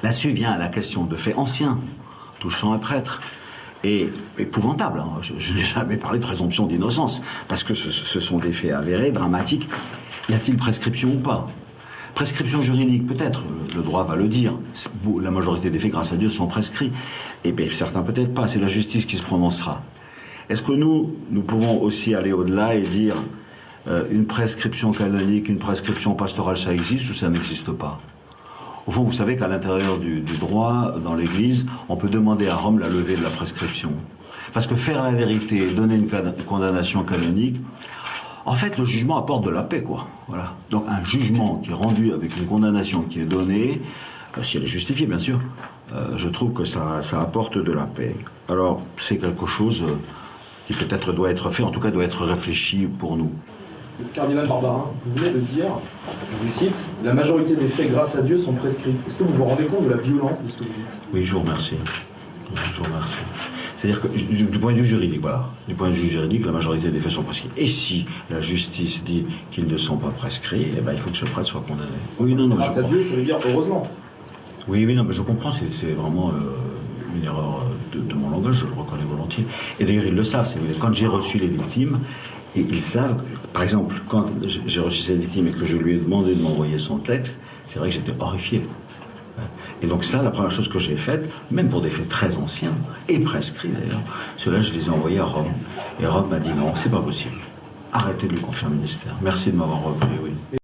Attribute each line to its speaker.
Speaker 1: Là-dessus vient la question de faits anciens, touchant un prêtre. Et épouvantable, hein. Je n'ai jamais parlé de présomption d'innocence, parce que ce sont des faits avérés, dramatiques. Y a-t-il prescription ou pas? Prescription juridique, peut-être, le droit va le dire. La majorité des faits, grâce à Dieu, sont prescrits. Et bien, certains peut-être pas, c'est la justice qui se prononcera. Est-ce que nous pouvons aussi aller au-delà et dire une prescription canonique, une prescription pastorale, ça existe ou ça n'existe pas? Au fond, vous savez qu'à l'intérieur du droit, dans l'Église, on peut demander à Rome la levée de la prescription. Parce que faire la vérité et donner une condamnation canonique, en fait, le jugement apporte de la paix, quoi. Voilà. Donc un jugement qui est rendu avec une condamnation qui est donnée, si elle est justifiée, bien sûr, je trouve que ça apporte de la paix. Alors, c'est quelque chose qui peut-être doit être fait, en tout cas doit être réfléchi pour nous.
Speaker 2: Le cardinal Barbarin, vous venez de dire, je vous cite, « La majorité des faits, grâce à Dieu, sont prescrits ». Est-ce que vous vous rendez compte de la violence de ce que vous dites?
Speaker 1: Oui, je vous remercie. Je vous remercie. C'est-à-dire que du point de vue juridique, voilà, du point de vue juridique, la majorité des faits sont prescrits. Et si la justice dit qu'ils ne sont pas prescrits, eh ben, il faut que ce prêtre soit condamné. Oui, non,
Speaker 2: grâce à Dieu, ça veut dire heureusement.
Speaker 1: Oui, non, mais je comprends, c'est vraiment une erreur de mon langage, je le reconnais volontiers. Et d'ailleurs, ils le savent. Quand j'ai reçu les victimes, et ils savent, par exemple, quand j'ai reçu cette victime et que je lui ai demandé de m'envoyer son texte, c'est vrai que j'étais horrifié. Et donc ça, la première chose que j'ai faite, même pour des faits très anciens, et prescrits d'ailleurs, ceux-là, je les ai envoyés à Rome. Et Rome m'a dit non, c'est pas possible. Arrêtez de lui confier un ministère. Merci de m'avoir repris, oui.